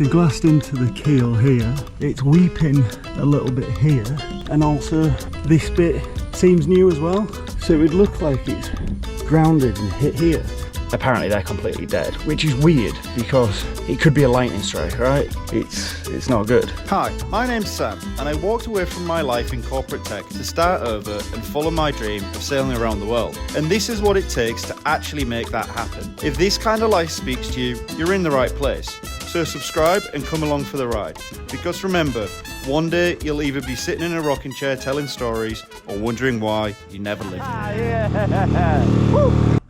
They glassed into the keel here. It's weeping a little bit here, and also this bit seems new as well. So it would look like it's grounded and hit here. Apparently they're completely dead, which is weird because it could be a lightning strike, right? It's not good. Hi, my name's Sam, and I walked away from my life in corporate tech to start over and follow my dream of sailing around the world. And this is what it takes to actually make that happen. If this kind of life speaks to you, you're in the right place. So subscribe and come along for the ride. Because remember, one day you'll either be sitting in a rocking chair telling stories or wondering why you never lived.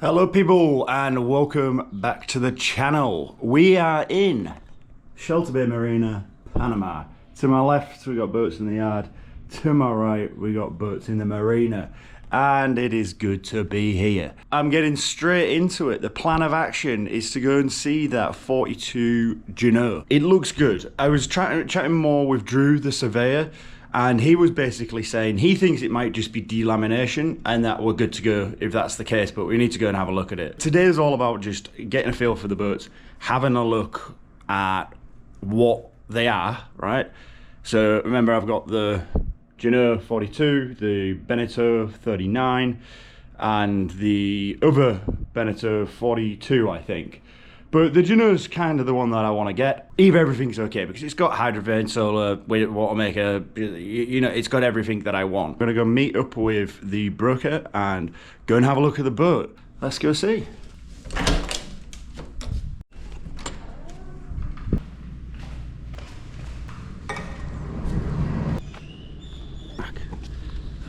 Hello people, and welcome back to the channel. We are in Shelter Bay Marina, Panama. To my left we got boats in the yard, to my right we got boats in the marina, and it is good to be here. I'm getting straight into it. The plan of action is to go and see that 42 Juno. It looks good. I was chatting more with Drew, the surveyor, and he was basically saying he thinks it might just be delamination and that we're good to go if that's the case, but we need to go and have a look at it. Today's all about just getting a feel for the boats, having a look at what they are, right? So remember, I've got the Juno 42, the Beneteau 39, and the other Beneteau 42, I think. But the Juno's kind of the one that I want to get, if everything's okay, because it's got hydrovane, solar, water maker, you know, it's got everything that I want. I'm gonna go meet up with the broker and go and have a look at the boat. Let's go see. I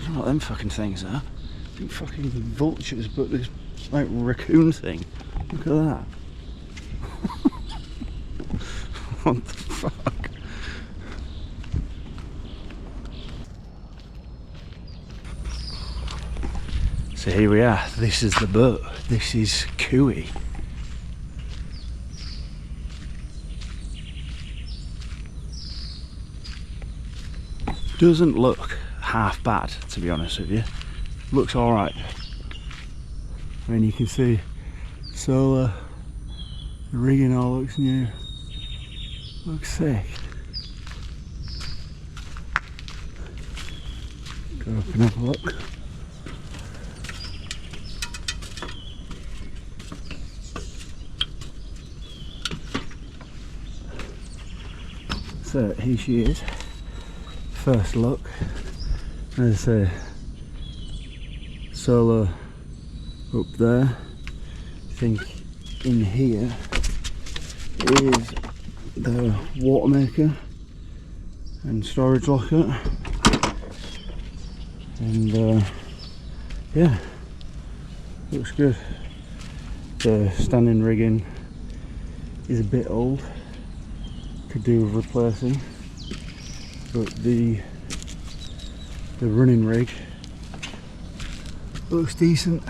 don't know what them fucking things are. Big fucking vultures, but this like raccoon thing. Look at that. What the fuck? So here we are. This is the boat. This is Cooee. Doesn't look half bad, to be honest with you. Looks alright. I mean, you can see solar, the rigging all looks new. Looks sick. Go up and have a look. So here she is. First look. There's a solar up there. I think in here is the water maker and storage locker, and yeah, looks good. The standing rigging is a bit old, could do with replacing, but the running rig looks decent,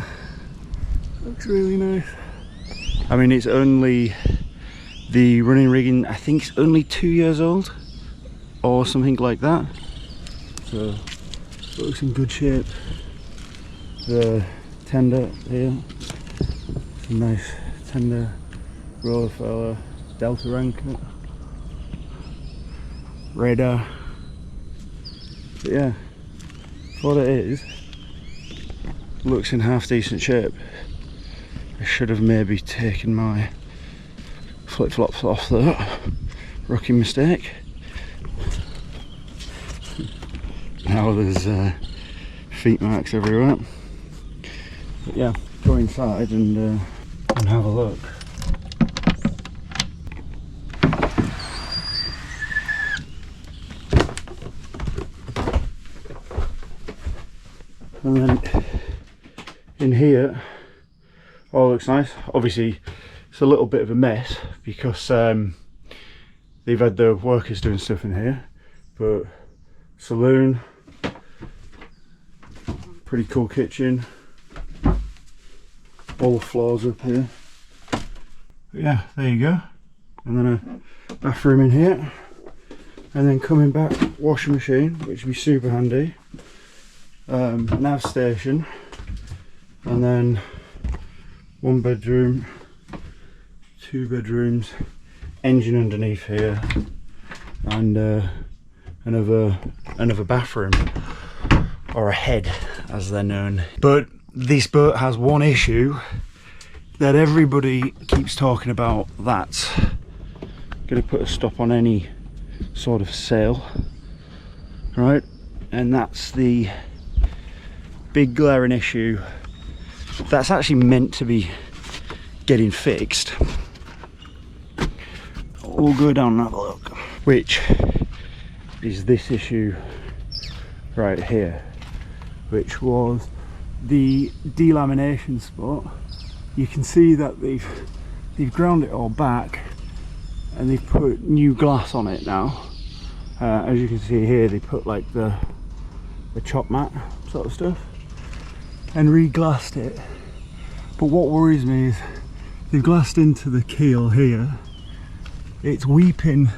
looks really nice. I mean, it's only the running rigging, I think it's only 2 years old or something like that, so it looks in good shape. The tender here, some nice tender roller fella, delta anchor, radar. But yeah, what it is, looks in half decent shape. I should have maybe taken my flip-flops off though, rookie mistake. Now there's feet marks everywhere. But yeah, go inside and have a look. And then in here, all looks nice. Obviously it's a little bit of a mess because they've had the workers doing stuff in here, but saloon, pretty cool kitchen, all the floors up here. But yeah, there you go. And then a bathroom in here, and then coming back, washing machine, which would be super handy, nav station, and then 1 bedroom, 2 bedrooms engine underneath here, and another bathroom, or a head as they're known. But this boat has one issue that everybody keeps talking about. That's going to put a stop on any sort of sail, right? And that's the big glaring issue that's actually meant to be getting fixed. We'll go down and have a look. Which is this issue right here, which was the delamination spot. You can see that they've ground it all back and they've put new glass on it now. As you can see here, they put like the chop mat sort of stuff and re-glassed it. But what worries me is they've glassed into the keel here. It's weeping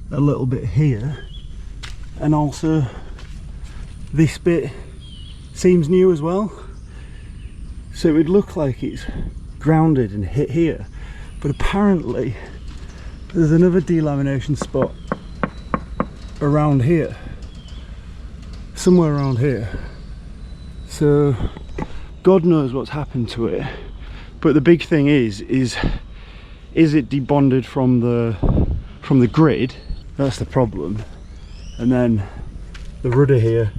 a little bit here, and also this bit seems new as well. So it would look like it's grounded and hit here, but apparently there's another delamination spot around here, somewhere around here. So God knows what's happened to it. But the big thing is it debonded from the grid? That's the problem. And then the rudder here,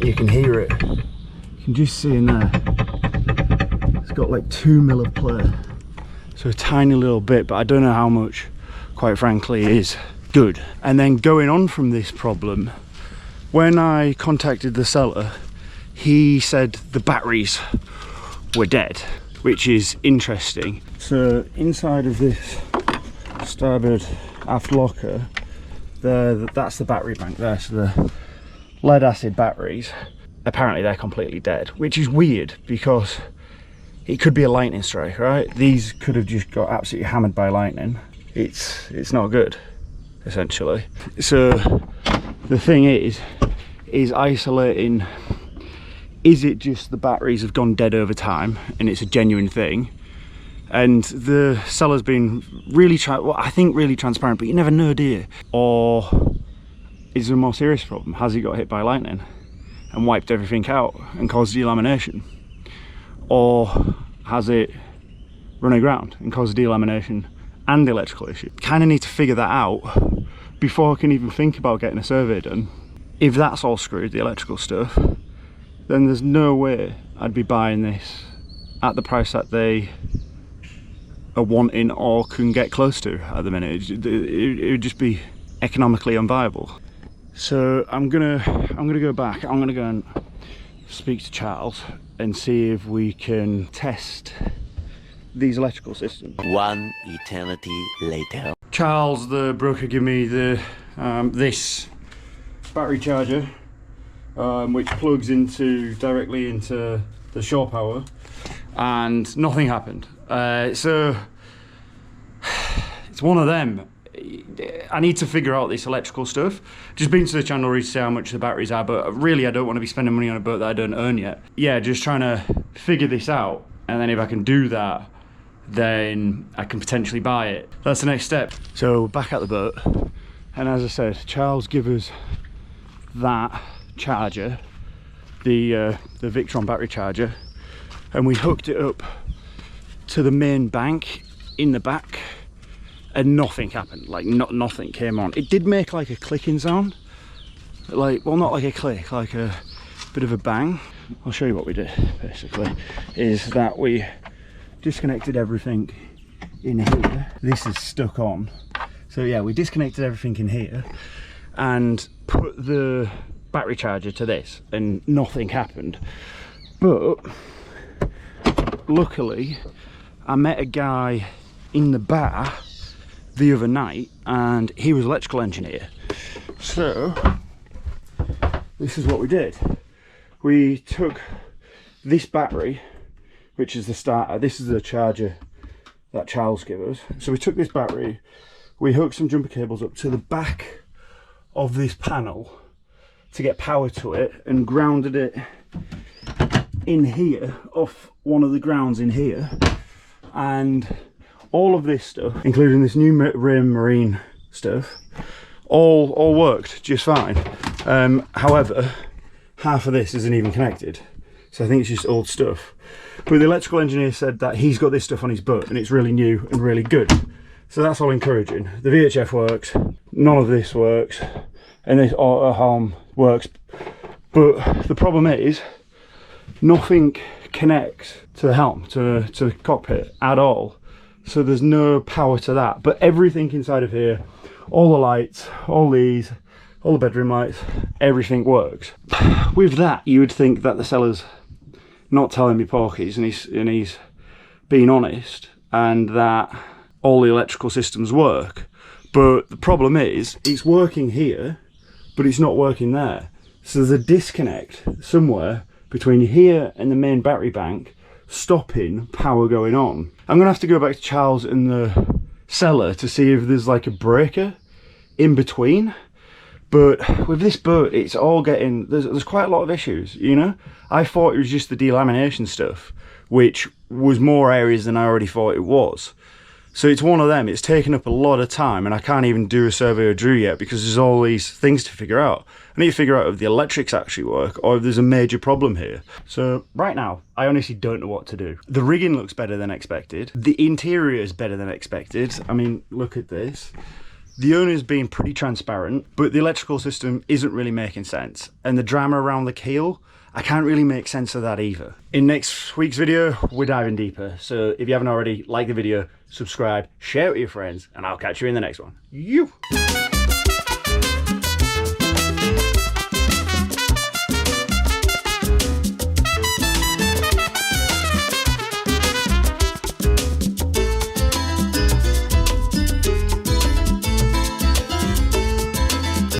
you can hear it. You can just see in there, it's got like 2 mil of play. So a tiny little bit, but I don't know how much, quite frankly, is good. And then going on from this problem, when I contacted the seller, he said the batteries were dead, which is interesting. So inside of this starboard aft locker, that's the battery bank there. So the lead acid batteries, apparently they're completely dead, which is weird because it could be a lightning strike, right? These could have just got absolutely hammered by lightning. It's not good, essentially. So the thing is isolating, is it just the batteries have gone dead over time and it's a genuine thing? And the seller's been really, I think really transparent, but you never know, do you? Or is there a more serious problem? Has he got hit by lightning and wiped everything out and caused delamination? Or has it run aground and caused delamination and electrical issue? Kind of need to figure that out before I can even think about getting a survey done. If that's all screwed, the electrical stuff, then there's no way I'd be buying this at the price that they are wanting or can get close to at the minute. It would just be economically unviable. So I'm gonna go back. I'm gonna go and speak to Charles and see if we can test these electrical systems. One eternity later. Charles, the broker, gave me the this battery charger, which plugs directly into the shore power, and nothing happened. So it's one of them. I need to figure out this electrical stuff. Just been to the channel to see how much the batteries are, but really I don't want to be spending money on a boat that I don't own yet. Yeah, just trying to figure this out, and then if I can do that, then I can potentially buy it. That's the next step. So back at the boat, and as I said, Charles gave us that charger, the Victron battery charger, and we hooked it up to the main bank in the back, and nothing happened. Like nothing came on. It did make like a clicking sound, like, well, not like a click, like a bit of a bang. I'll show you what we did. Basically is that we disconnected everything in here. This is stuck on, so yeah, we disconnected everything in here and put the battery charger to this, and nothing happened. But luckily I met a guy in the bar the other night, and he was an electrical engineer. So this is what we did. We took this battery, which is the starter. This is the charger that Charles gave us. So we took this battery, we hooked some jumper cables up to the back of this panel to get power to it, and grounded it in here off one of the grounds in here. And all of this stuff, including this new marine stuff, all worked just fine. However, half of this isn't even connected, so I think it's just old stuff. But the electrical engineer said that he's got this stuff on his boat and it's really new and really good, so that's all encouraging. The VHF works, none of this works, and this auto helm works, but the problem is nothing connects to the helm, to the cockpit at all, so there's no power to that. But everything inside of here, all the lights, all these, all the bedroom lights, everything works. With that, you would think that the seller's not telling me porkies and he's being honest, and that all the electrical systems work. But the problem is, it's working here, but it's not working there. So there's a disconnect somewhere between here and the main battery bank, stopping power going on. I'm gonna have to go back to Charles and the seller to see if there's like a breaker in between. But with this boat, it's all getting, there's quite a lot of issues, you know? I thought it was just the delamination stuff, which was more areas than I already thought it was. So it's one of them, it's taken up a lot of time, and I can't even do a survey or drew yet because there's all these things to figure out. I need to figure out if the electrics actually work or if there's a major problem here. So right now, I honestly don't know what to do. The rigging looks better than expected. The interior is better than expected. I mean, look at this. The owner's being pretty transparent, but the electrical system isn't really making sense. And the drama around the keel, I can't really make sense of that either. In next week's video, we're diving deeper. So if you haven't already, like the video, subscribe, share it with your friends, and I'll catch you in the next one. You!